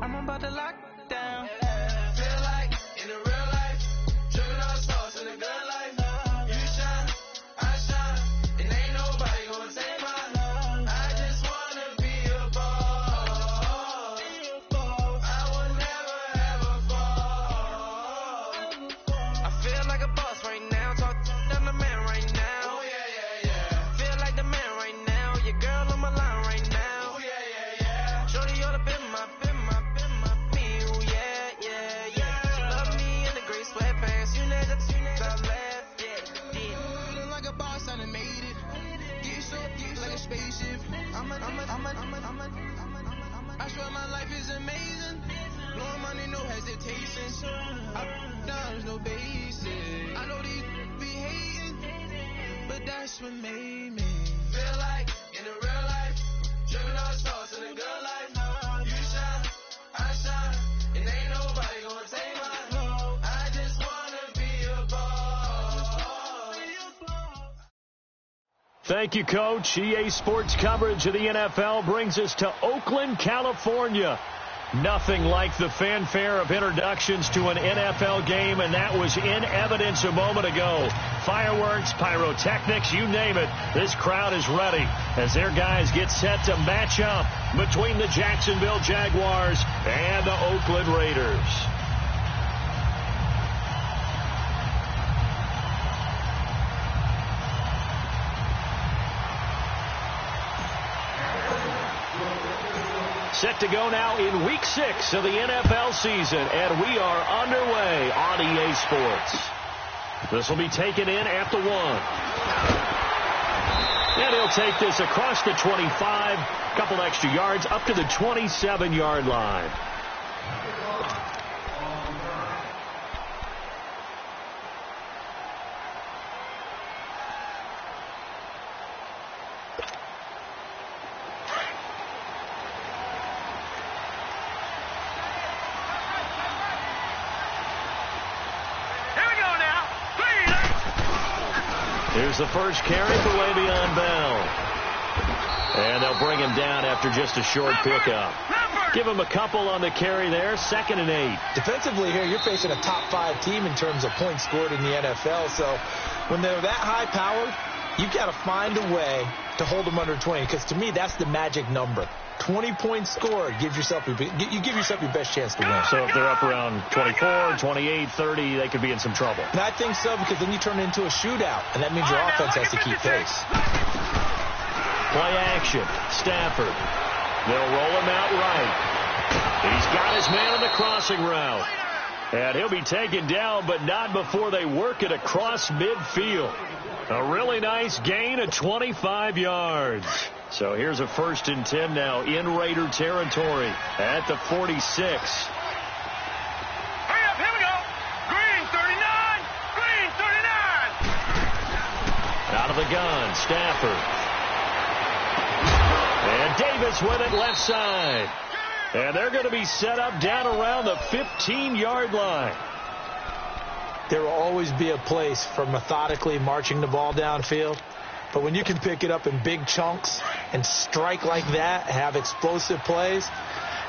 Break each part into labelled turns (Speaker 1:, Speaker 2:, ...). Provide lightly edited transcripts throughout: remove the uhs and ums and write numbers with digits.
Speaker 1: I'm about to lock down.
Speaker 2: Feel like in the real life, tripping all stars in the good life. You shine, I shine, and ain't nobody gonna take mine. I just wanna be a boss. I will never ever fall.
Speaker 1: I feel like a boss right now. Talk to the man right now.
Speaker 2: Oh yeah.
Speaker 1: Feel like the man right now. Your girl on my line right now.
Speaker 2: Oh yeah.
Speaker 1: Shorty ought to be my me. Ooh, yeah. She love me in the gray sweatpants. You never top left. Yeah.
Speaker 2: Feeling like a boss, I done made it. Get so like a spaceship. I swear my life is amazing. Blowing money, no hesitation. There's no basic. I know these be hating, but that's what made me feel like in the real life, tripping all stars in the good life. You shine, I shine, and ain't nobody gonna take mine. I just wanna be a boss.
Speaker 3: Thank you, Coach. EA Sports coverage of the NFL brings us to Oakland, California. Nothing like the fanfare of introductions to an NFL game, and that was in evidence a moment ago. Fireworks, pyrotechnics, you name it. This crowd is ready as their guys get set to match up between the Jacksonville Jaguars and the Oakland Raiders. Set to go now in Week 6 of the NFL season, and we are underway on EA Sports. This will be taken in at the 1. And he'll take this across the 25, a couple extra yards, up to the 27-yard line. Here's the first carry for Le'Veon Bell. And they'll bring him down after just a short pickup. Give him a couple on the carry there, 2nd and 8.
Speaker 4: Defensively here, you're facing a top 5 team in terms of points scored in the NFL. So when they're that high-powered, you've got to find a way to hold them under 20. Because to me, that's the magic number. 20 points scored, you give yourself your best chance to win.
Speaker 3: So if they're up around 24, 28, 30, they could be in some trouble.
Speaker 4: And I think so, because then you turn it into a shootout, and that means your offense has to keep pace.
Speaker 3: Play action. Stafford. They'll roll him out right. He's got his man on the crossing route. And he'll be taken down, but not before they work it across midfield. A really nice gain of 25 yards. So here's a 1st and 10 now in Raider territory at the 46.
Speaker 5: Hurry up, here we go. Green 39, green 39.
Speaker 3: Out of the gun, Stafford. And Davis with it left side. And they're going to be set up down around the 15-yard line.
Speaker 4: There will always be a place for methodically marching the ball downfield. But when you can pick it up in big chunks and strike like that, have explosive plays,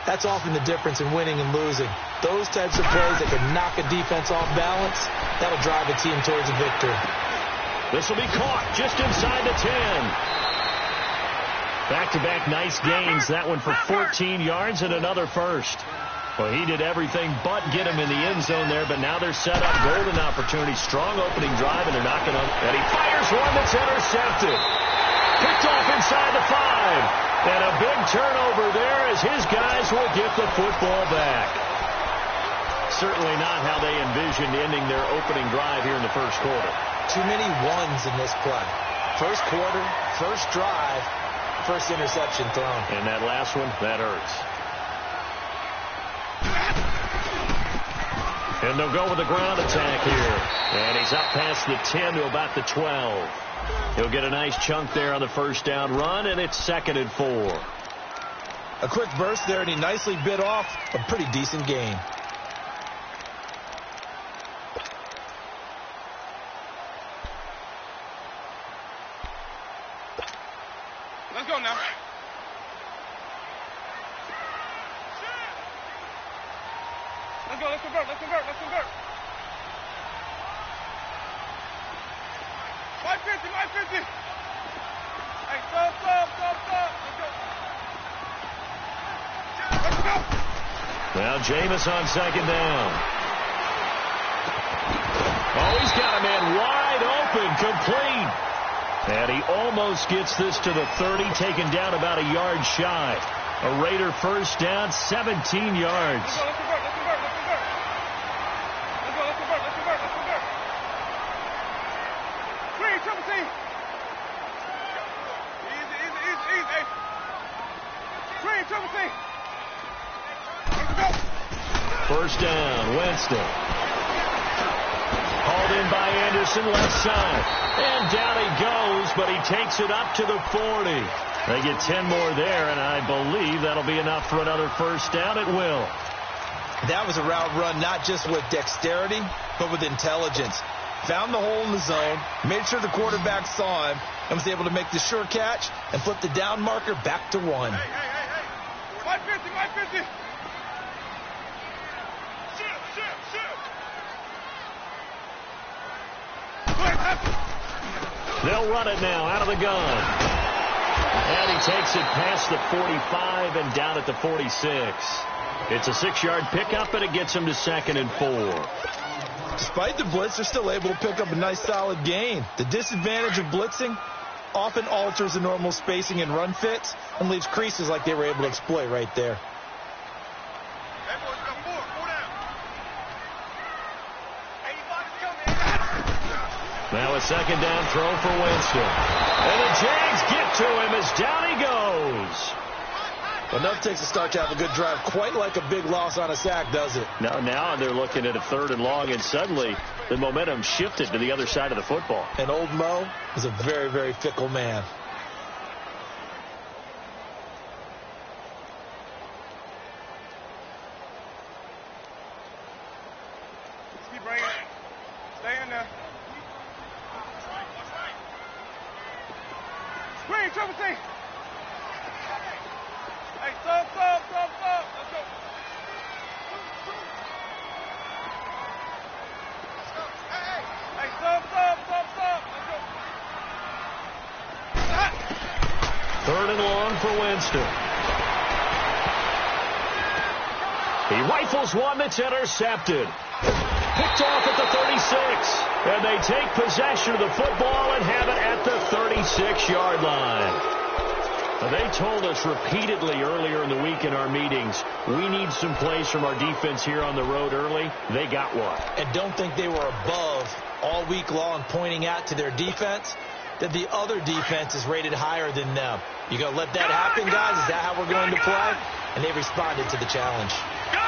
Speaker 4: that's often the difference in winning and losing. Those types of plays that can knock a defense off balance, that'll drive a team towards a victory.
Speaker 3: This will be caught just inside the 10. Back-to-back nice gains. That one for 14 yards and another first. Well, he did everything but get him in the end zone there, but now they're set up. Golden opportunity. Strong opening drive, and they're knocking on. And he fires one that's intercepted. Picked off inside the 5. And a big turnover there as his guys will get the football back. Certainly not how they envisioned ending their opening drive here in the first quarter.
Speaker 4: Too many ones in this play. First quarter, first drive, first interception thrown.
Speaker 3: And that last one, that hurts. And they'll go with the ground attack here. And he's up past the 10 to about the 12. He'll get a nice chunk there on the first down run, and it's 2nd and 4.
Speaker 4: A quick burst there, and he nicely bit off a pretty decent gain.
Speaker 5: Let's go now. Let's go. Let's convert. Let's convert. Let's convert. 150. 150. Hey, stop. Let's go. Let's go.
Speaker 3: Now Jameis on second down. Oh, he's got a man wide open, complete. And he almost gets this to the 30, taken down about a yard shy. A Raider first down, 17 yards.
Speaker 5: Let's convert. Let's convert. Let's convert. Let's go. Let's convert. Let's convert. Let's convert. Three, triple T. Easy. Hey. Three, triple T. Let's go.
Speaker 3: First down, Winston. Hauled in by Anderson, left side. And down he goes, but he takes it up to the 40. They get 10 more there, and I believe that'll be enough for another first down. It will.
Speaker 4: That was a route run not just with dexterity, but with intelligence. Found the hole in the zone, made sure the quarterback saw him, and was able to make the sure catch and flip the down marker back to 1.
Speaker 5: Hey. 150.
Speaker 3: They'll run it now out of the gun. And he takes it past the 45 and down at the 46. It's a 6-yard pickup, and it gets him to 2nd and 4.
Speaker 4: Despite the blitz, they're still able to pick up a nice solid gain. The disadvantage of blitzing often alters the normal spacing and run fits and leaves creases like they were able to exploit right there.
Speaker 5: Hey, boys, we got four down.
Speaker 3: Now a second down throw for Winston. And the Jags get to him as down he goes.
Speaker 4: Enough takes a start to have a good drive, quite like a big loss on a sack, does it?
Speaker 3: Now they're looking at a 3rd and long, and suddenly the momentum shifted to the other side of the football.
Speaker 4: And old Mo is a very, very fickle man.
Speaker 5: Keep bringing it. Stay in there. Screen, triple T. Hey, stop. Let's go. Hey, stop. Let's go.
Speaker 3: 3rd and long for Winston. He rifles one that's intercepted. Picked off at the 36. And they take possession of the football and have it at the 36-yard line. They told us repeatedly earlier in the week in our meetings, we need some plays from our defense here on the road early. They got one.
Speaker 4: And don't think they were above all week long pointing out to their defense that the other defense is rated higher than them. You going to let that happen, guys? Is that how we're going to play? And they responded to the challenge.
Speaker 5: Gun!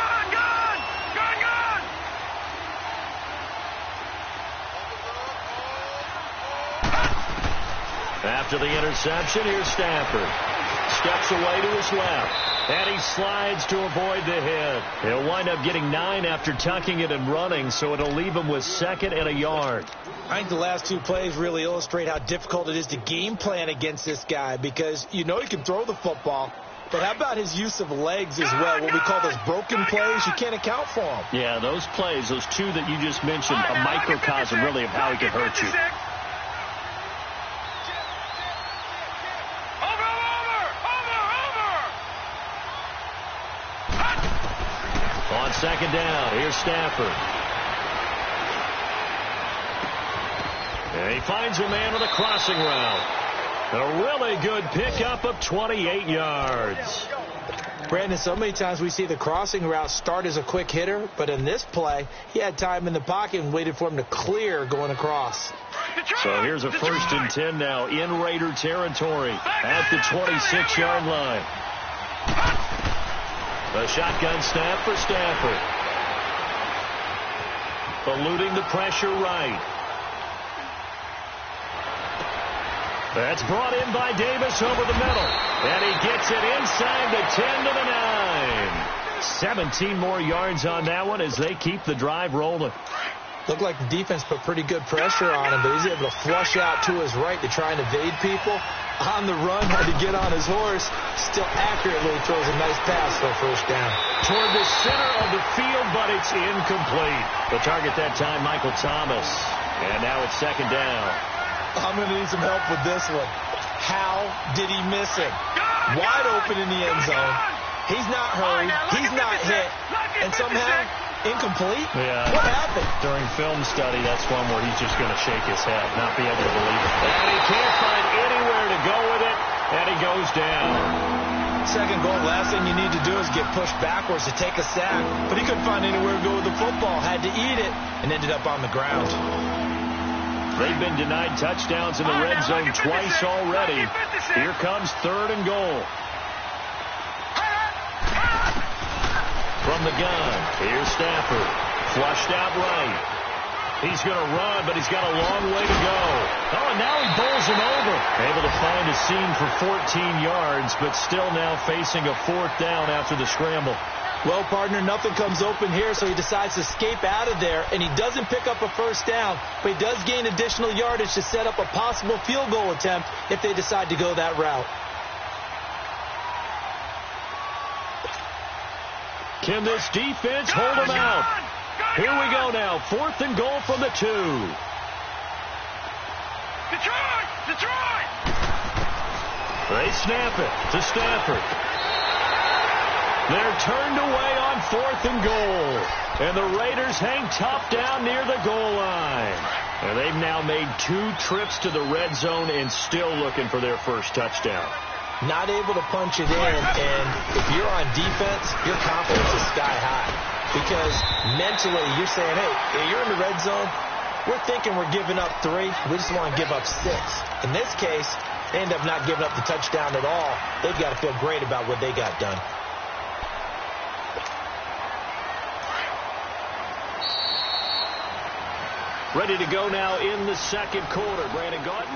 Speaker 3: After the interception, here's Stafford. Steps away to his left. And he slides to avoid the hit. He'll wind up getting 9 after tucking it and running, so it'll leave him with 2nd and a yard.
Speaker 4: I think the last 2 plays really illustrate how difficult it is to game plan against this guy, because you know he can throw the football, but how about his use of legs as well? What we call those broken plays, you can't account for them.
Speaker 3: Yeah, those plays, those 2 that you just mentioned, a microcosm really of how he can hurt you. On second down, here's Stafford. And he finds a man with a crossing route. A really good pickup of 28 yards.
Speaker 4: Brandon, so many times we see the crossing route start as a quick hitter, but in this play, he had time in the pocket and waited for him to clear going across.
Speaker 3: So here's a 1st and 10 now in Raider territory at the 26-yard line. The shotgun snap for Stafford. Eluding the pressure right. That's brought in by Davis over the middle. And he gets it inside the 10 to the 9. 17 more yards on that one as they keep the drive rolling.
Speaker 4: Looked like the defense put pretty good pressure on him, but he's able to flush out to his right to try and evade people. On the run, had to get on his horse. Still accurately throws a nice pass for a first down.
Speaker 3: Toward the center of the field, but it's incomplete. The target that time, Michael Thomas. And now it's second down.
Speaker 4: I'm going to need some help with this one. How did he miss him? Wide open in the end zone. He's not hurried. He's not hit. And somehow, incomplete?
Speaker 3: Yeah.
Speaker 4: What happened?
Speaker 3: During film study, that's one where he's just going to shake his head, not be able to believe it. And he can't find anywhere to go with it, and he goes down.
Speaker 4: Second goal, last thing you need to do is get pushed backwards to take a sack. But he couldn't find anywhere to go with the football, had to eat it, and ended up on the ground.
Speaker 3: They've been denied touchdowns in the red zone twice already. Here comes third and goal. From the gun, here's Stafford. Flushed out right. He's going to run, but he's got a long way to go. Oh, and now he bowls him over. Able to find a seam for 14 yards, but still now facing a fourth down after the scramble.
Speaker 4: Well, partner, nothing comes open here, so he decides to escape out of there, and he doesn't pick up a first down, but he does gain additional yardage to set up a possible field goal attempt if they decide to go that route.
Speaker 3: Can this defense hold him out? Here we go now. Fourth and goal from the 2.
Speaker 5: Detroit!
Speaker 3: They snap it to Stafford. They're turned away on fourth and goal. And the Raiders hang tough down near the goal line. And they've now made 2 trips to the red zone and still looking for their first touchdown.
Speaker 4: Not able to punch it in, and if you're on defense, your confidence is sky high. Because mentally, you're saying, hey, you're in the red zone. We're thinking we're giving up 3. We just want to give up 6. In this case, they end up not giving up the touchdown at all. They've got to feel great about what they got done.
Speaker 3: Ready to go now in the second quarter. Brandon Gaudin.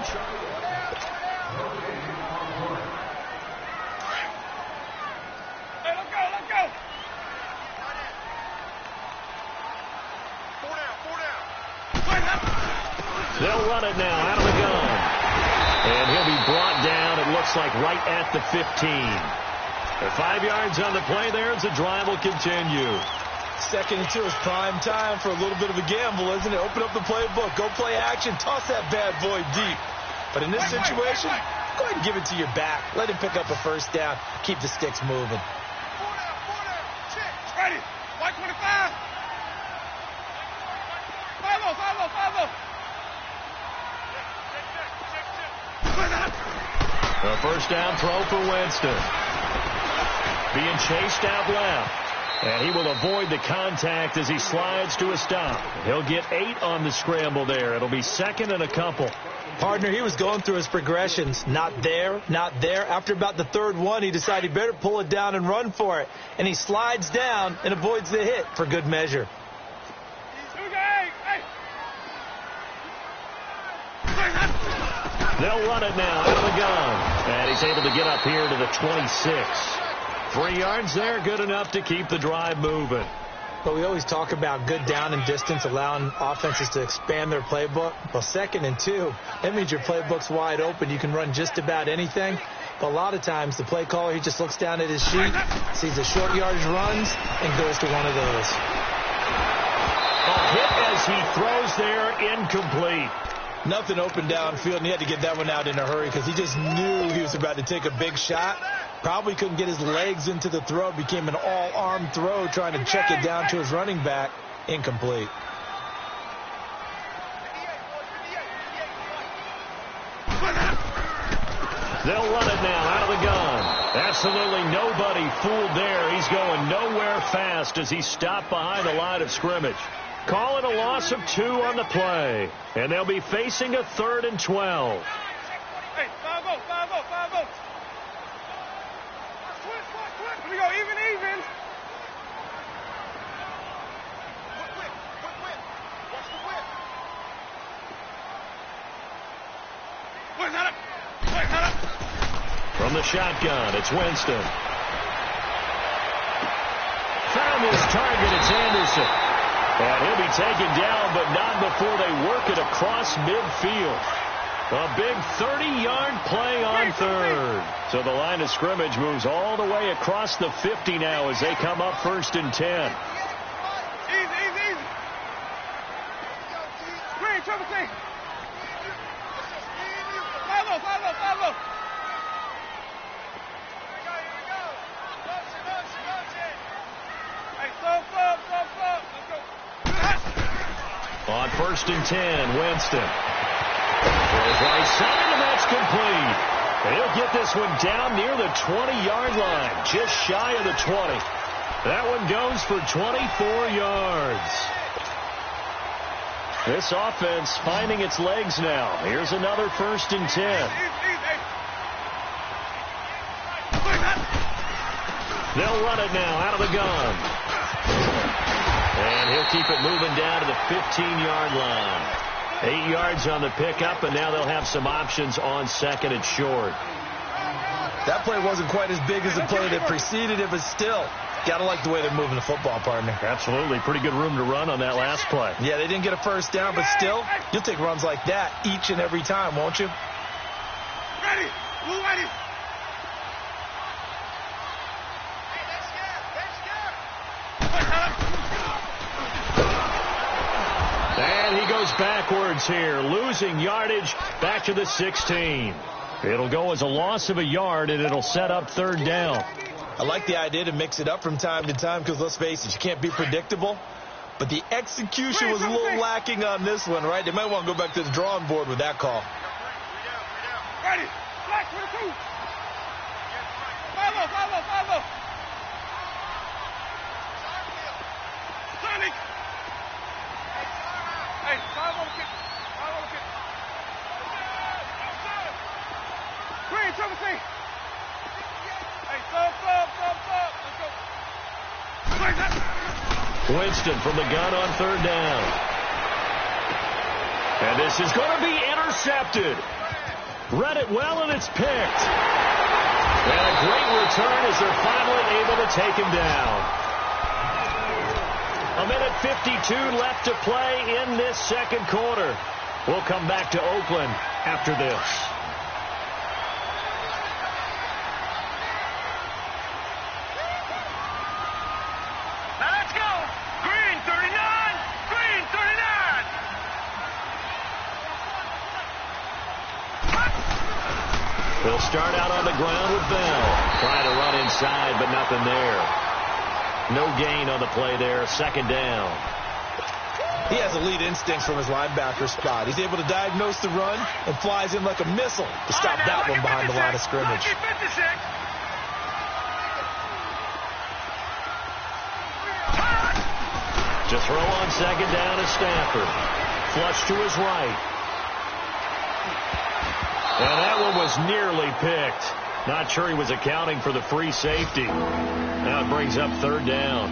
Speaker 5: Hey, let's go. 4 down.
Speaker 3: They'll run it now out of the gun. And he'll be brought down, it looks like, right at the 15. They're 5 yards on the play there as the drive will continue.
Speaker 4: Second and 2 is prime time for a little bit of a gamble, isn't it? Open up the playbook, go play action, toss that bad boy deep. But in this situation, go ahead and give it to your back. Let him pick up a first down, keep the sticks moving.
Speaker 5: 4 down. Check. Ready. White 25. 5-0.
Speaker 3: A first down throw for Winston. Being chased out left. And he will avoid the contact as he slides to a stop. He'll get 8 on the scramble there. It'll be second and a couple.
Speaker 4: Partner, he was going through his progressions. Not there, not there. After about the third one, he decided he better pull it down and run for it. And he slides down and avoids the hit for good measure.
Speaker 3: They'll run it now out of the gun. And he's able to get up here to the 26. 3 yards there, good enough to keep the drive moving.
Speaker 4: But we always talk about good down and distance, allowing offenses to expand their playbook. Well, second and 2, that means your playbook's wide open. You can run just about anything. But a lot of times, the play caller, he just looks down at his sheet, sees the short yardage runs, and goes to one of those.
Speaker 3: A hit as he throws there, incomplete.
Speaker 4: Nothing open downfield, and he had to get that one out in a hurry because he just knew he was about to take a big shot. Probably couldn't get his legs into the throw. Became an all-arm throw trying to check it down to his running back. Incomplete.
Speaker 3: They'll run it now out of the gun. Absolutely nobody fooled there. He's going nowhere fast as he stopped behind the line of scrimmage. Call it a loss of 2 on the play. And they'll be facing a 3rd and 12.
Speaker 5: Hey, 5-0. Here we go, even. Watch the whip. Where's that up?
Speaker 3: From the shotgun, it's Winston. Found his target, it's Anderson. And he'll be taken down, but not before they work it across midfield. A big 30-yard play on third. So the line of scrimmage moves all the way across the 50 now as they come up 1st and 10.
Speaker 5: Easy. Green, triple T. Follow. Hey, stop. Let's go.
Speaker 3: On 1st and 10, Winston. Throws right side, and that's complete. And he'll get this one down near the 20-yard line, just shy of the 20. That one goes for 24 yards. This offense finding its legs now. Here's another 1st and 10. They'll run it now out of the gun. And he'll keep it moving down to the 15-yard line. 8 yards on the pickup, and now they'll have some options on 2nd and short.
Speaker 4: That play wasn't quite as big as the play that preceded it, but still, got to like the way they're moving the football, partner.
Speaker 3: Absolutely. Pretty good room to run on that last play.
Speaker 4: Yeah, they didn't get a first down, but still, you'll take runs like that each and every time, won't you?
Speaker 5: Ready. Blue ready.
Speaker 3: And he goes backwards here, losing yardage back to the 16. It'll go as a loss of a yard, and it'll set up 3rd down.
Speaker 4: I like the idea to mix it up from time to time because, let's face it, you can't be predictable. But the execution was a little lacking on this one, right? They might want to go back to the drawing board with that call.
Speaker 5: Ready. Black 22. Follow. Sonic. Hey, 5 on the kick. Green, triple T. Hey, stop. Let's go.
Speaker 3: Winston from the gun on 3rd down. And this is going to be intercepted. Read it well, and it's picked. And a great return as they're finally able to take him down. 1:52 left to play in this 2nd quarter. We'll come back to Oakland after this.
Speaker 5: Now let's go. Green 39.
Speaker 3: They'll start out on the ground with Bell. Trying to run inside, but nothing there. No gain on the play there. 2nd down.
Speaker 4: He has elite instincts from his linebacker spot. He's able to diagnose the run and flies in like a missile to stop that one behind the line of scrimmage.
Speaker 3: To throw on 2nd down is Stafford. Flush to his right. And that one was nearly picked. Not sure he was accounting for the free safety. Now it brings up 3rd down.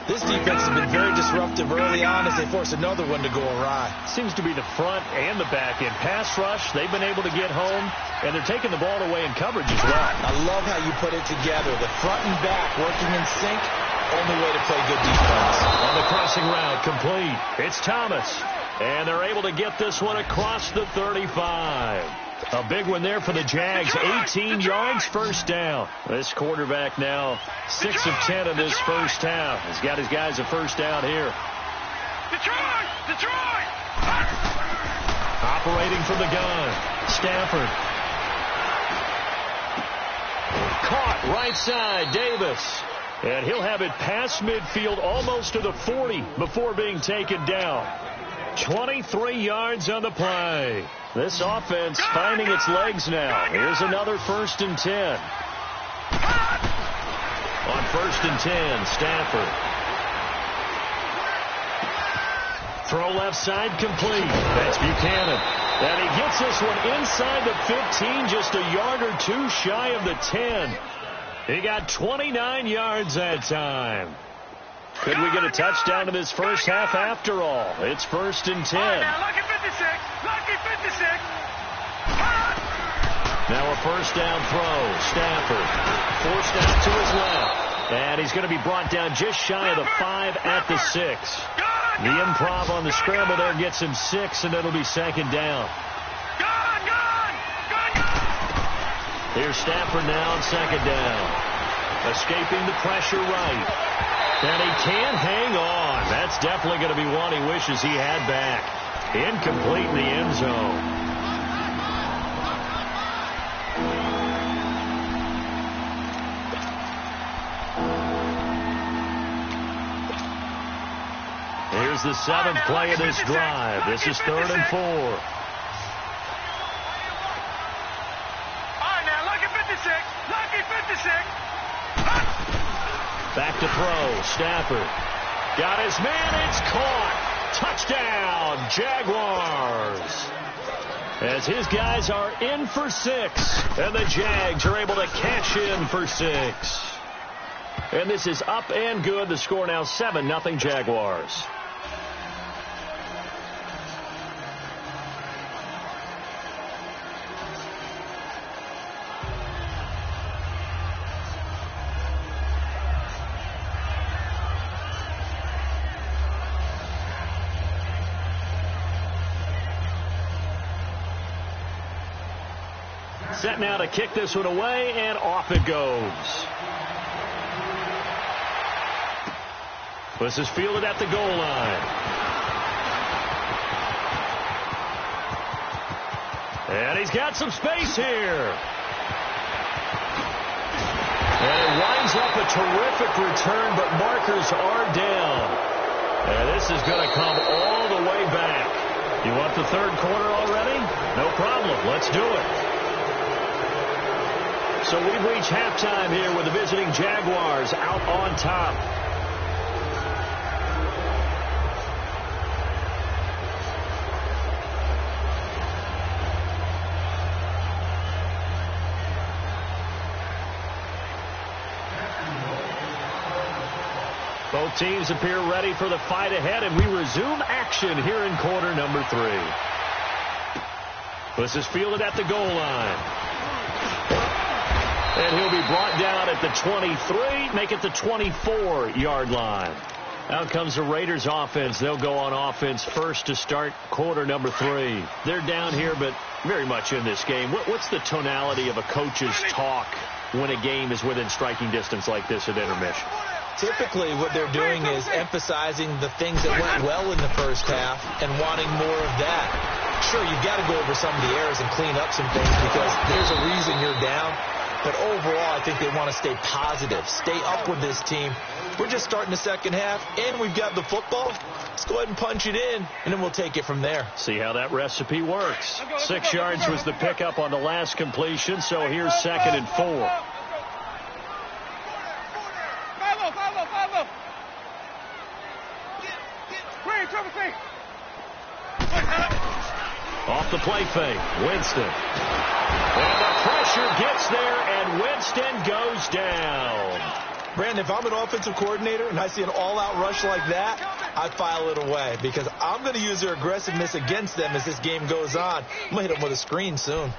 Speaker 4: This defense has been very disruptive early on as they force another one to go awry.
Speaker 3: Seems to be the front and the back end. Pass rush, they've been able to get home, and they're taking the ball away in coverage as well.
Speaker 4: I love how you put it together. The front and back working in sync, only way to play good defense.
Speaker 3: On the crossing route, complete. It's Thomas. And they're able to get this one across the 35. A big one there for the Jags. 18 yards, 1st down. This quarterback now 6 of 10 in this 1st half. He's got his guys a 1st down here.
Speaker 5: Detroit!
Speaker 3: Operating from the gun. Stafford. Caught right side, Davis. And he'll have it past midfield almost to the 40 before being taken down. 23 yards on the play. This offense finding its legs now. Here's another 1st and 10. On 1st and 10, Stafford. Throw left side complete. That's Buchanan. And he gets this one inside the 15, just a yard or two shy of the 10. He got 29 yards that time. Could we get a touchdown in this 1st half after all? It's 1st and 10.
Speaker 5: Lucky 56.
Speaker 3: Now a 1st down throw. Stafford forced out to his left. And he's going to be brought down just shy of the 5 at the 6. The improv on the scramble there gets him 6, and it'll be second down. Here's Stafford now on second down. Escaping the pressure right. And he can't hang on. That's definitely going to be one he wishes he had back. Incomplete in the end zone. Here's the 7th play of this drive. This is 3rd and 4.
Speaker 5: All right, now, lucky 56. Lucky 56.
Speaker 3: Back to throw. Stafford. Got his man. It's caught. Touchdown, Jaguars. As his guys are in for 6. And the Jags are able to cash in for 6. And this is up and good. The score now 7-0 Jaguars. Set now to kick this one away, and off it goes. This is fielded at the goal line. And he's got some space here. And it winds up a terrific return, but markers are down. And this is going to come all the way back. You want the third quarter already? No problem. Let's do it. So we've reached halftime here with the visiting Jaguars out on top. Both teams appear ready for the fight ahead, and we resume action here in quarter number 3. This is fielded at the goal line. And he'll be brought down at the 23, make it the 24-yard line. Out comes the Raiders offense. They'll go on offense first to start quarter number 3. They're down here, but very much in this game. What's the tonality of a coach's talk when a game is within striking distance like this at intermission?
Speaker 4: Typically, what they're doing is emphasizing the things that went well in the first half and wanting more of that. Sure, you've got to go over some of the errors and clean up some things because there's a reason you're down. But overall, I think they want to stay positive, stay up with this team. We're just starting the second half, and we've got the football. Let's go ahead and punch it in, and then we'll take it from there.
Speaker 3: See how that recipe works. 6 yards was the pickup on the last completion, so here's 2nd and 4. Off the play fake, Winston. And the pressure gets there, and Winston goes down.
Speaker 4: Brandon, if I'm an offensive coordinator and I see an all-out rush like that, I file it away because I'm going to use their aggressiveness against them as this game goes on. I'm going to hit them with a screen soon.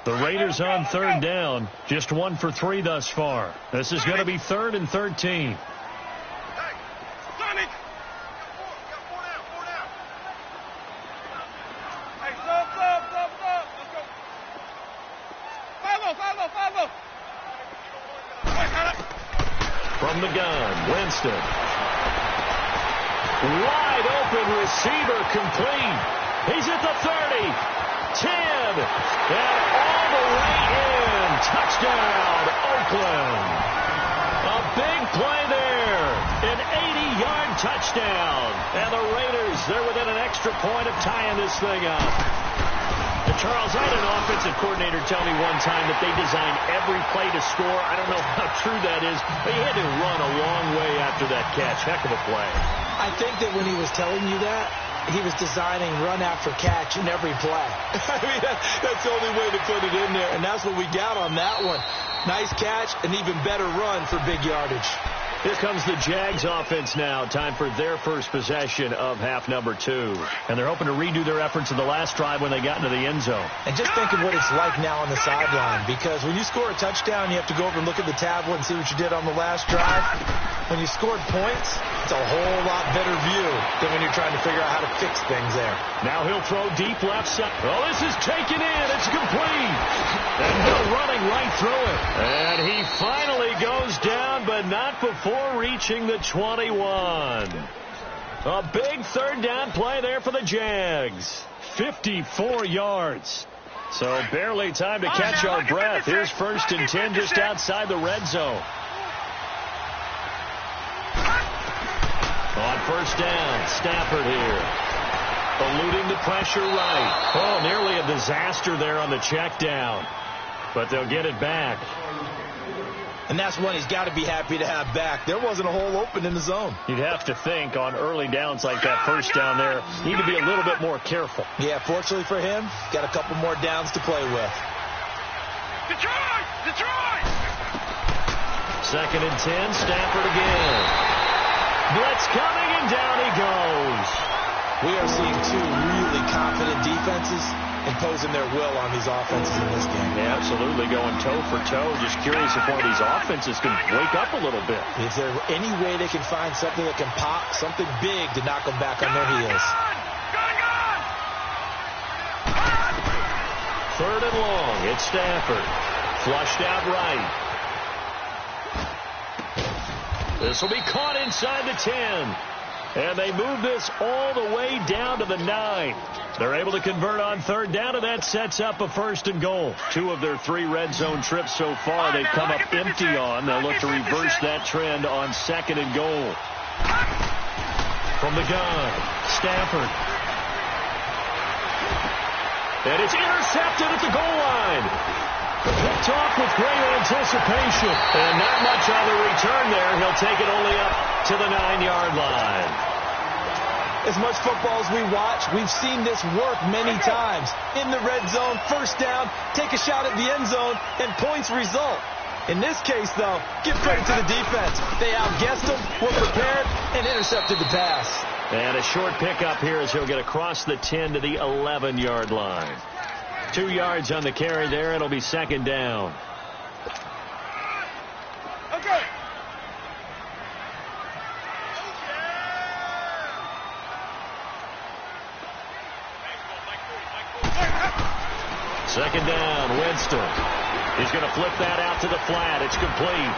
Speaker 3: The Raiders on 3rd down, just 1 for 3 thus far. This is going to be 3rd and 13. From the gun, Winston. Wide open receiver complete. He's at the 30, 10, and all the way in. Touchdown, Oakland. A big play there. An 80-yard touchdown. And the Raiders, they're within an extra point of tying this thing up. And Charles, I had an offensive coordinator tell me one time that they designed every play to score. I don't know how true that is, but he had to run a long way after that catch. Heck of a play.
Speaker 4: I think that when he was telling you that, he was designing run after catch in every play. I mean, that's the only way to put it in there, and that's what we got on that one. Nice catch, an even better run for big yardage.
Speaker 3: Here comes the Jags offense now. Time for their first possession of half number 2. And they're hoping to redo their efforts in the last drive when they got into the end zone.
Speaker 4: And just think of what it's like now on the sideline, because when you score a touchdown, you have to go over and look at the tablet and see what you did on the last drive. When you scored points, it's a whole lot better view than when you're trying to figure out how to fix things there.
Speaker 3: Now he'll throw deep left side. Oh, this is taken in. It's complete. And Hill running right through it. And he finally goes down, but not before reaching the 21. A big third down play there for the Jags. 54 yards. So barely time to catch our breath. Here's 1st and 10 just outside the red zone. On 1st down, Stafford here. Eluding the pressure right. Oh, nearly a disaster there on the check down. But they'll get it back.
Speaker 4: And that's one he's got to be happy to have back. There wasn't a hole open in the zone.
Speaker 3: You'd have to think on early downs like that 1st down there, need to be a little bit more careful.
Speaker 4: Yeah, fortunately for him, got a couple more downs to play with.
Speaker 5: Detroit! Detroit!
Speaker 3: 2nd and 10, Stafford again. Blitz coming, and down he goes.
Speaker 4: We are seeing 2 really confident defenses imposing their will on these offenses in this game.
Speaker 3: Yeah, absolutely, going toe for toe. Just curious if one of these offenses can wake up a little bit.
Speaker 4: Is there any way they can find something that can pop, something big to knock them back on their heels?
Speaker 3: 3rd and long, it's Stafford. Flushed out right. This will be caught inside the 10. And they move this all the way down to the 9. They're able to convert on 3rd down, and that sets up a 1st and goal. 2 of their 3 red zone trips so far they've come up empty on. They'll look to reverse that trend on 2nd and goal. From the gun, Stafford. And it's intercepted at the goal line. Picked off with great anticipation. And not much on the return there. He'll take it only up to the 9-yard line.
Speaker 4: As much football as we watch, we've seen this work many times. In the red zone, 1st down, take a shot at the end zone, and points result. In this case, though, give credit to the defense. They outguessed them, were prepared, and intercepted the pass.
Speaker 3: And a short pickup here as he'll get across the 10 to the 11-yard line. 2 yards on the carry there. It'll be 2nd down.
Speaker 5: Okay.
Speaker 3: 2nd down, Winston. He's going to flip that out to the flat. It's complete.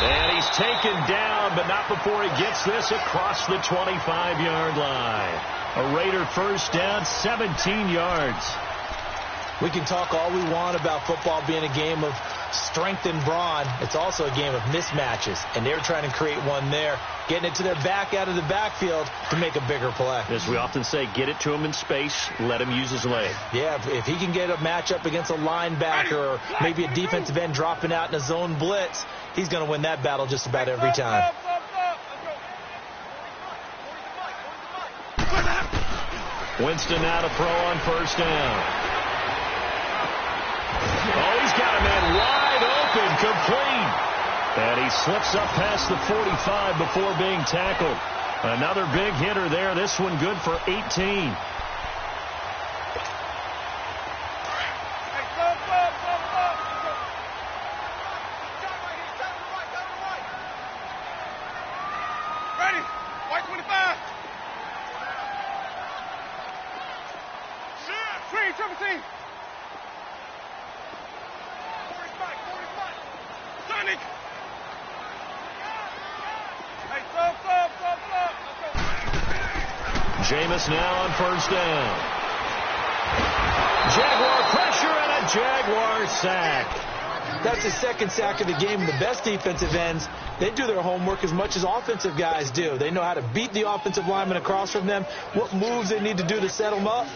Speaker 3: And he's taken down, but not before he gets this across the 25-yard line. A Raider 1st down, 17 yards.
Speaker 4: We can talk all we want about football being a game of strength and brawn. It's also a game of mismatches, and they're trying to create one there, getting it to their back out of the backfield to make a bigger play.
Speaker 3: As we often say, get it to him in space, let him use his leg.
Speaker 4: Yeah, if he can get a matchup against a linebacker or maybe a defensive end dropping out in a zone blitz, he's going to win that battle just about every time.
Speaker 3: Winston now to throw on 1st down. Oh, he's got a man wide open, complete. And he slips up past the 45 before being tackled. Another big hitter there. This one good for 18.
Speaker 5: Ready? White 25. Green 17. 45. Sonic. Hey, stop.
Speaker 3: Jameis now on 1st down. Jaguar pressure and a Jaguar sack.
Speaker 4: That's the 2nd sack of the game. The best defensive ends, they do their homework as much as offensive guys do. They know how to beat the offensive lineman across from them, what moves they need to do to set them up.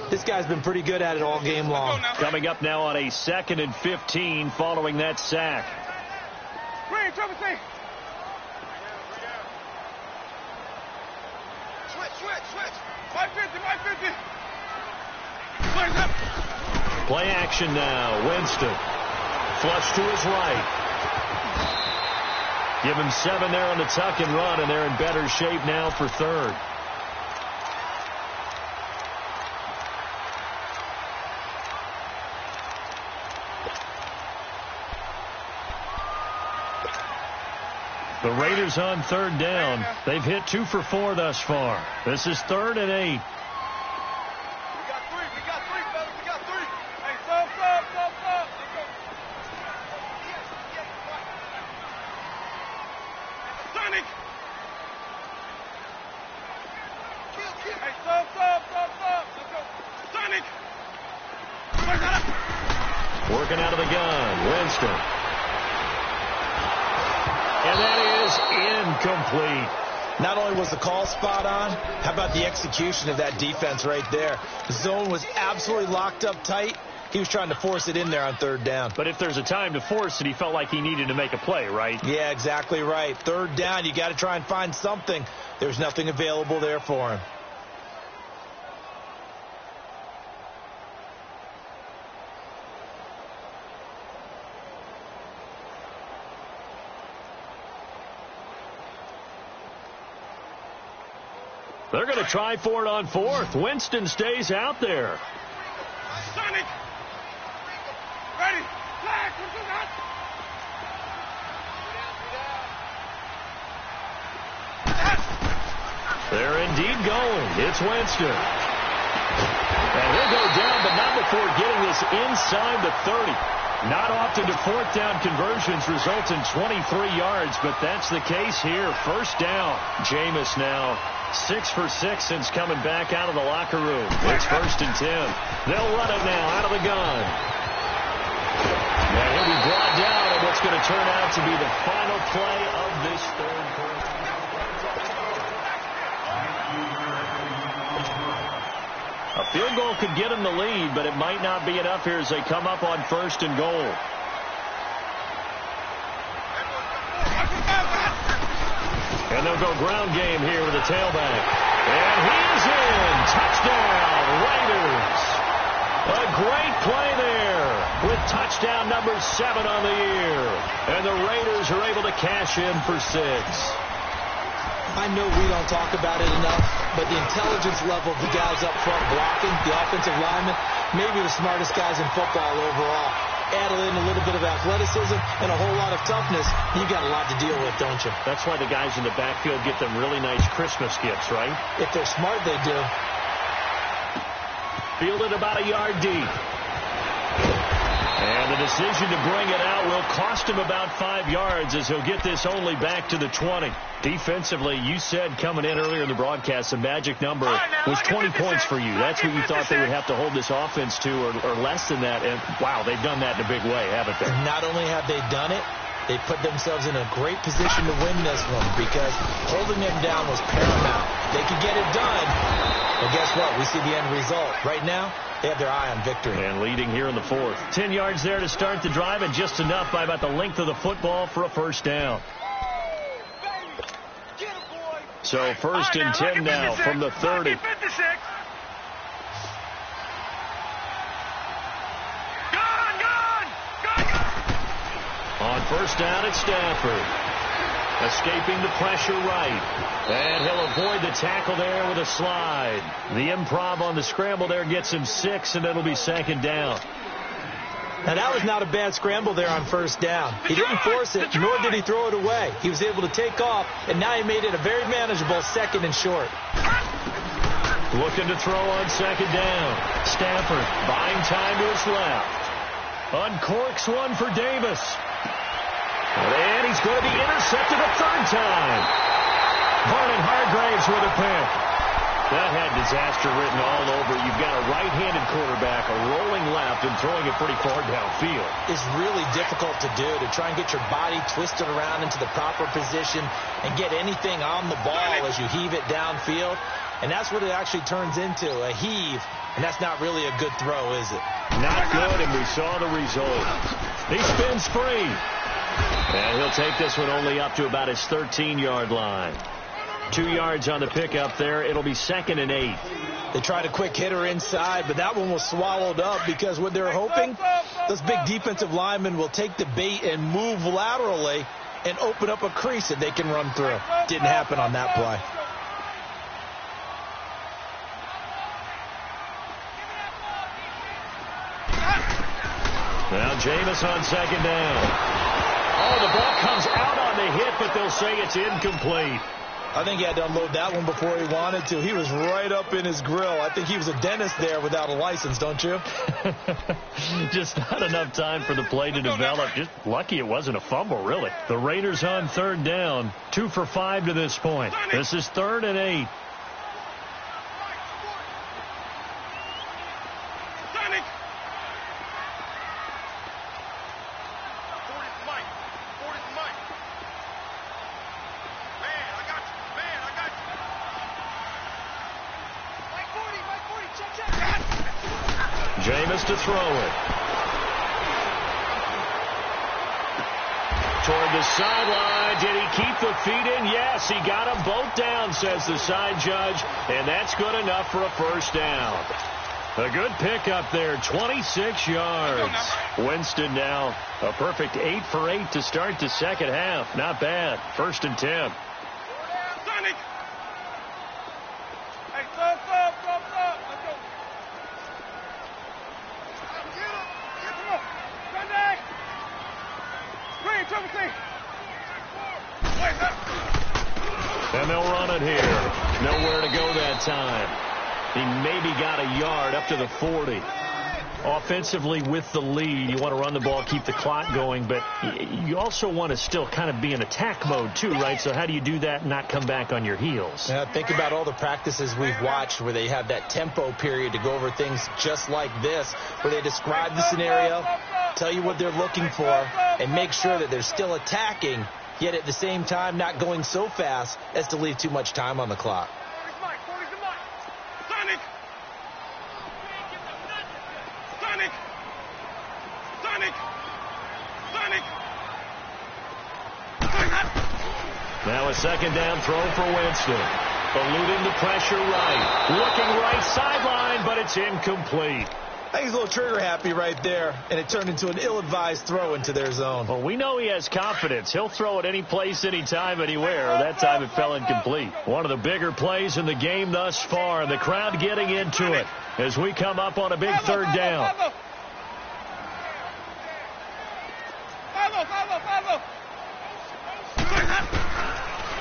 Speaker 4: This guy's been pretty good at it all game long.
Speaker 3: Coming up now on a 2nd and 15 following that sack.
Speaker 5: Green 17. Switch. White 50.
Speaker 3: Play action now. Winston. Flush to his right. Give him 7 there on the tuck and run, and they're in better shape now for third. The Raiders on third down. They've hit 2 for 4 thus far. This is 3rd and 8.
Speaker 5: We got 3. We got 3, fellas. We got 3. Hey, stop. Sonic. Hey, stop. Let's go. Sonic.
Speaker 3: Working out of the gun. Winston. And that is incomplete.
Speaker 4: Not only was the call spot on, how about the execution of that defense right there? The zone was absolutely locked up tight. He was trying to force it in there on 3rd down.
Speaker 3: But if there's a time to force it, he felt like he needed to make a play, right?
Speaker 4: Yeah, exactly right. 3rd down, you got to try and find something. There's nothing available there for him.
Speaker 3: They're going to try for it on 4th. Winston stays out there.
Speaker 5: Sonic. Ready. Flag.
Speaker 3: They're indeed going. It's Winston. And he'll go down, but not before getting this inside the 30. Not often do 4th down conversions result in 23 yards, but that's the case here. 1st down. Jameis now 6 for 6 since coming back out of the locker room. It's 1st and 10. They'll run it now out of the gun. And he'll be brought down in what's going to turn out to be the final play of this 3rd quarter. A field goal could get him the lead, but it might not be enough here as they come up on 1st and goal. And they'll go ground game here with the tailback. And he's in. Touchdown, Raiders. A great play there with touchdown number 7 on the year. And the Raiders are able to cash in for 6.
Speaker 4: I know we don't talk about it enough, but the intelligence level of the guys up front blocking, the offensive linemen, maybe the smartest guys in football overall. Add in a little bit of athleticism and a whole lot of toughness, you got a lot to deal with, don't you?
Speaker 3: That's why the guys in the backfield get them really nice Christmas gifts, right?
Speaker 4: If they're smart, they do.
Speaker 3: Fielded about a yard deep. And the decision to bring it out will cost him about 5 yards as he'll get this only back to the 20. Defensively, you said coming in earlier in the broadcast, the magic number was 20 points for you. That's what you thought they would have to hold this offense to or less than that. And, wow, they've done that in a big way, haven't they?
Speaker 4: Not only have they done it, they put themselves in a great position to win this one because holding them down was paramount. They could get it done, but guess what? We see the end result. Right now, they have their eye on victory.
Speaker 3: And leading here in the 4th. 10 yards there to start the drive, and just enough by about the length of the football for a 1st down. So 1st and 10 now from the 30. On 1st down, it's Stafford. Escaping the pressure right. And he'll avoid the tackle there with a slide. The improv on the scramble there gets him 6, and it'll be 2nd down.
Speaker 4: Now, that was not a bad scramble there on 1st down. He didn't force it, nor did he throw it away. He was able to take off, and now he made it a very manageable 2nd and short.
Speaker 3: Looking to throw on 2nd down. Stafford buying time to his left. Uncorks one for Davis. And he's going to be intercepted a 3rd time. Vernon Hargraves with a pick. That had disaster written all over. You've got a right-handed quarterback, a rolling left, and throwing it pretty far downfield.
Speaker 4: It's really difficult to do, to try and get your body twisted around into the proper position and get anything on the ball as you heave it downfield. And that's what it actually turns into, a heave. And that's not really a good throw, is it?
Speaker 3: Not good, and we saw the result. He spins free. And he'll take this one only up to about his 13-yard line. 2 yards on the pickup there. It'll be 2nd and 8.
Speaker 4: They tried a quick hitter inside, but that one was swallowed up because what they're hoping, those big defensive linemen will take the bait and move laterally and open up a crease that they can run through. Didn't happen on that play.
Speaker 3: Now Jameis on second down. Oh, the ball comes out on the hit, but they'll say it's incomplete.
Speaker 4: I think he had to unload that one before he wanted to. He was right up in his grill. I think he was a dentist there without a license, don't you?
Speaker 3: Just not enough time for the play to develop. Just lucky it wasn't a fumble, really. The Raiders on third down. 2 for 5 to this point. This is 3rd and 8. Jameis to throw it. Toward the sideline. Did he keep the feet in? Yes, he got them both down, says the side judge. And that's good enough for a first down. A good pickup there, 26 yards. Winston now a perfect 8 for 8 to start the second half. Not bad. 1st and 10. And they'll run it here. Nowhere to go that time. He maybe got a yard up to the 40. Offensively with the lead, you want to run the ball, keep the clock going, but you also want to still kind of be in attack mode too, right? So how do you do that and not come back on your heels?
Speaker 4: Yeah, think about all the practices we've watched where they have that tempo period to go over things just like this, where they describe the scenario, tell you what they're looking for, and make sure that they're still attacking, yet at the same time not going so fast as to leave too much time on the clock.
Speaker 3: Now a second down throw for Winston. Eluding the pressure right. Looking right sideline, but it's incomplete.
Speaker 4: I think he's a little trigger happy right there, and it turned into an ill-advised throw into their zone.
Speaker 3: Well, we know he has confidence. He'll throw it any place, anytime, anywhere. That time it fell incomplete. One of the bigger plays in the game thus far, and the crowd getting into it as we come up on a big third down.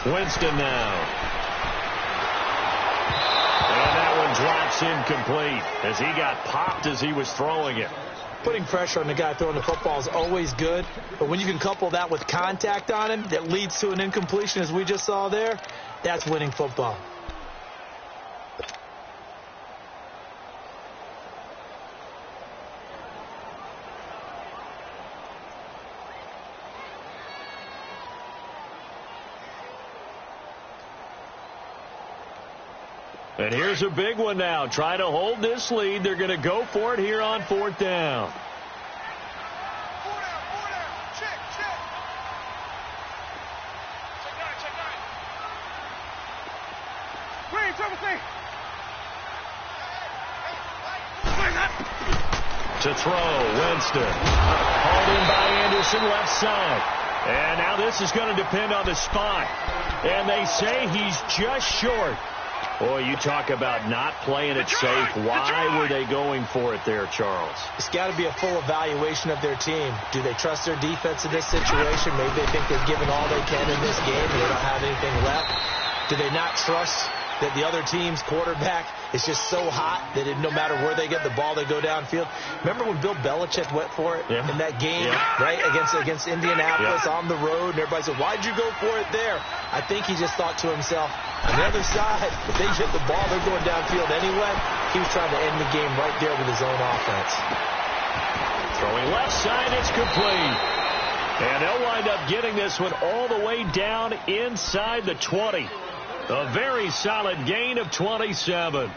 Speaker 3: Winston now. And that one drops incomplete as he got popped as he was throwing it.
Speaker 4: Putting pressure on the guy throwing the football is always good, but when you can couple that with contact on him that leads to an incompletion as we just saw there, that's winning football.
Speaker 3: And here's a big one now. Try to hold this lead. They're going to go for it here on 4th down. To throw, Winston. Hauled in by Anderson, left side. And now this is going to depend on the spot. And they say he's just short. Boy, you talk about not playing it safe. Why were they going for it there, Charles?
Speaker 4: It's got to be a full evaluation of their team. Do they trust their defense in this situation? Maybe they think they've given all they can in this game and they don't have anything left. Do they not trust that the other team's quarterback is just so hot that no matter where they get the ball, they go downfield? Remember when Bill Belichick went for it in that game, right, against Indianapolis on the road, and everybody said, why'd you go for it there? I think he just thought to himself, on the other side, if they get the ball, they're going downfield anyway. He was trying to end the game right there with his own offense.
Speaker 3: Throwing left side, it's complete. And they'll wind up getting this one all the way down inside the 20. A very solid gain of 27.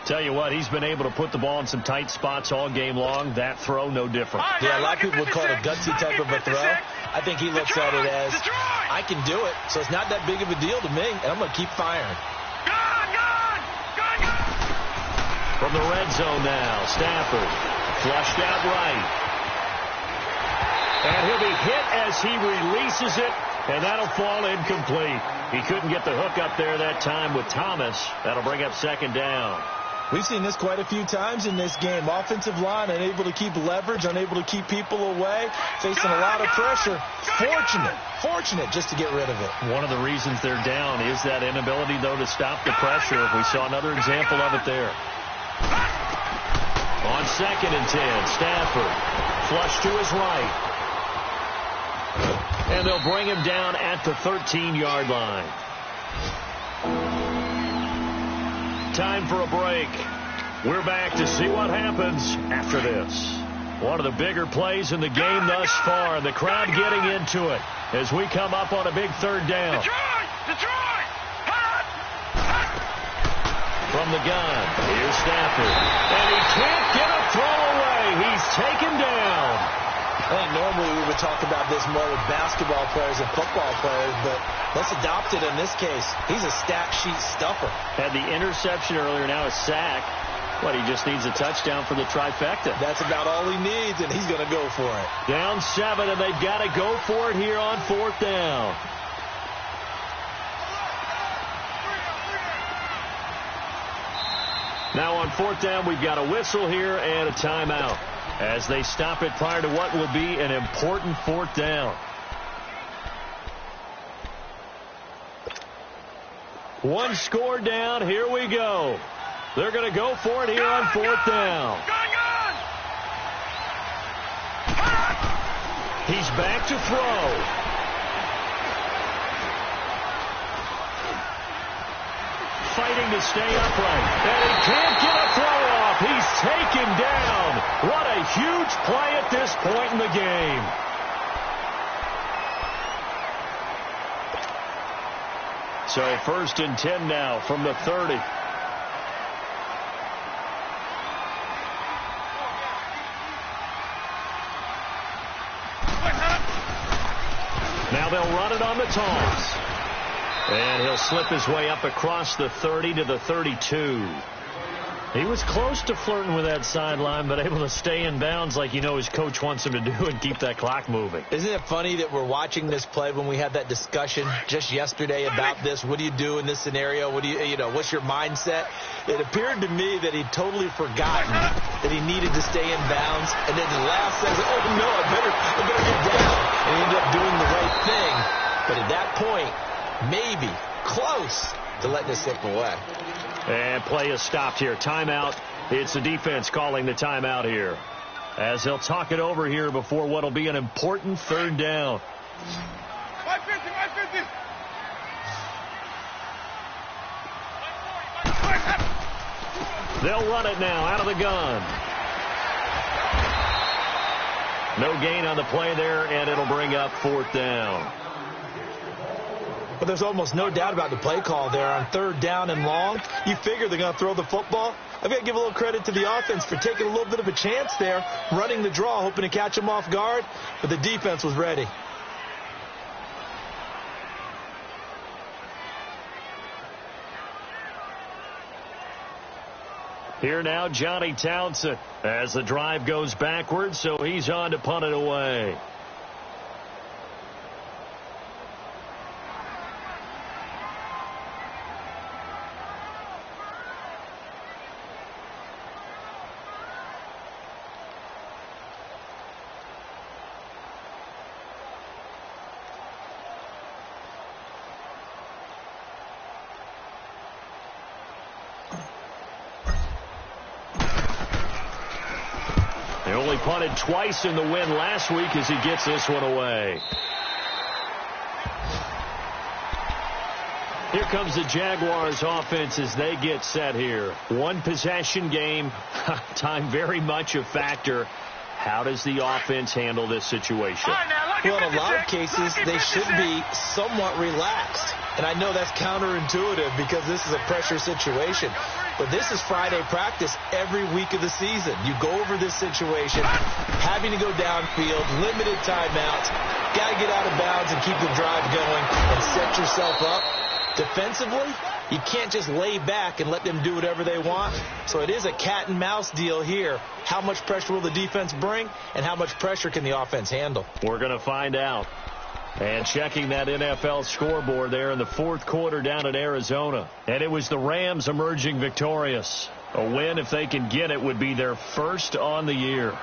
Speaker 3: Tell you what, he's been able to put the ball in some tight spots all game long. That throw, no different.
Speaker 4: Yeah, a lot of people would call it a gutsy type of a throw. I think he looks at it as, I can do it, so it's not that big of a deal to me, and I'm going to keep firing.
Speaker 3: From the red zone now, Stafford flushed out right. And he'll be hit as he releases it And that'll fall incomplete. He couldn't get the hook up there that time with Thomas. That'll bring up second down.
Speaker 4: We've seen this quite a few times in this game. Offensive line unable to keep leverage, unable to keep people away, facing a lot of pressure. Fortunate just to get rid of it.
Speaker 3: One of the reasons they're down is that inability, though, to stop the pressure. We saw another example of it there. On 2nd and 10, Stafford flush to his right. And they'll bring him down at the 13-yard line. Time for a break. We're back to see what happens after this. One of the bigger plays in the game thus far, and the crowd getting into it as we come up on a big 3rd down.
Speaker 5: Detroit!
Speaker 3: From the gun, here's Stafford. And he can't get a throw away. He's taken down.
Speaker 4: I think normally we would talk about this more with basketball players and football players, but let's adopt it in this case. He's a stat sheet stuffer.
Speaker 3: Had the interception earlier, now a sack. But he just needs a touchdown for the trifecta.
Speaker 4: That's about all he needs, and he's going to go for it.
Speaker 3: Down 7, and they've got to go for it here on 4th down. Now on 4th down, we've got a whistle here and a timeout as they stop it prior to what will be an important 4th down. One score down. Here we go. They're going to go for it here on 4th down. He's back to throw. Fighting to stay upright. And he can't get a throw off. He's taken down. What a huge play at this point in the game. So 1st and 10 now from the 30. Now they'll run it on the toss. And he'll slip his way up across the 30 to the 32. He was close to flirting with that sideline, but able to stay in bounds like his coach wants him to do and keep that clock moving.
Speaker 4: Isn't it funny that we're watching this play when we had that discussion just yesterday about this? What do you do in this scenario? What do what's your mindset? It appeared to me that he'd totally forgotten that he needed to stay in bounds, and then the last says, oh no, I better get down. And he ended up doing the right thing. But at that point, maybe close to letting it slip away.
Speaker 3: And play is stopped here. Timeout. It's the defense calling the timeout here, as they'll talk it over here before what will be an important 3rd down. 550. They'll run it now out of the gun. No gain on the play there, and it'll bring up 4th down.
Speaker 4: But there's almost no doubt about the play call there on 3rd down and long. You figure they're going to throw the football. I've got to give a little credit to the offense for taking a little bit of a chance there, running the draw, hoping to catch them off guard, but the defense was ready.
Speaker 3: Here now, Johnny Townsend, as the drive goes backwards, so he's on to punt it away. Only punted twice in the win last week as he gets this one away. Here comes the Jaguars offense as they get set here. One possession game. Time very much a factor. How does the offense handle this situation?
Speaker 4: Well, in a lot of cases, they should be somewhat relaxed. And I know that's counterintuitive because this is a pressure situation. But this is Friday practice every week of the season. You go over this situation, having to go downfield, limited timeouts, got to get out of bounds and keep the drive going and set yourself up. Defensively, you can't just lay back and let them do whatever they want. So it is a cat and mouse deal here. How much pressure will the defense bring and how much pressure can the offense handle?
Speaker 3: We're going to find out. And checking that NFL scoreboard there in the fourth quarter down in Arizona. And it was the Rams emerging victorious. A win, if they can get it, would be their first on the year.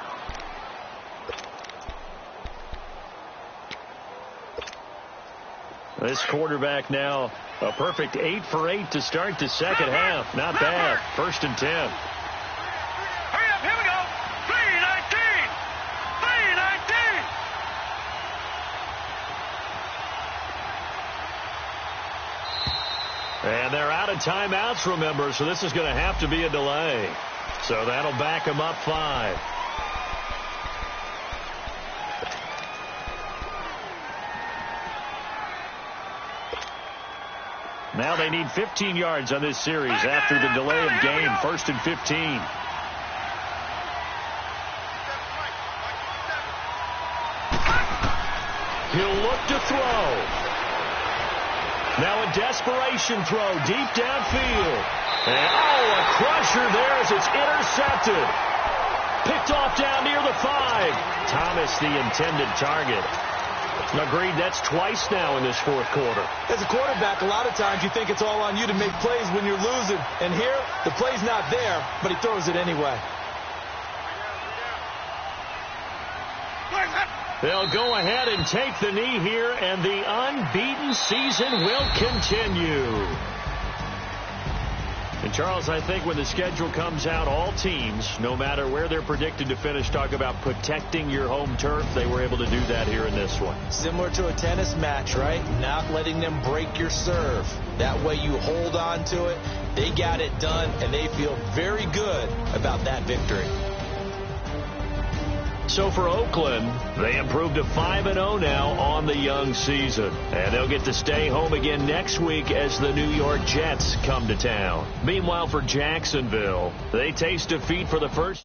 Speaker 3: This quarterback now a perfect 8 for 8 to start the second half. Not bad. 1st and 10.
Speaker 5: Hurry up, here we go. 3-19. 3-19.
Speaker 3: And they're out of timeouts, remember, so this is going to have to be a delay. So that'll back them up 5. Now they need 15 yards on this series after the delay of game. 1st and 15. He'll look to throw. Now a desperation throw deep downfield. And a crusher there as it's intercepted. Picked off down near the 5. Thomas the intended target. Agreed, that's twice now in this fourth quarter.
Speaker 4: As a quarterback, a lot of times you think it's all on you to make plays when you're losing. And here, the play's not there, but he throws it anyway.
Speaker 3: They'll go ahead and take the knee here, and the unbeaten season will continue. And, Charles, I think when the schedule comes out, all teams, no matter where they're predicted to finish, talk about protecting your home turf. They were able to do that here in this one.
Speaker 4: Similar to a tennis match, right? Not letting them break your serve. That way you hold on to it. They got it done, and they feel very good about that victory.
Speaker 3: So for Oakland, they improved to 5-0 now on the young season. And they'll get to stay home again next week as the New York Jets come to town. Meanwhile, for Jacksonville, they taste defeat for the first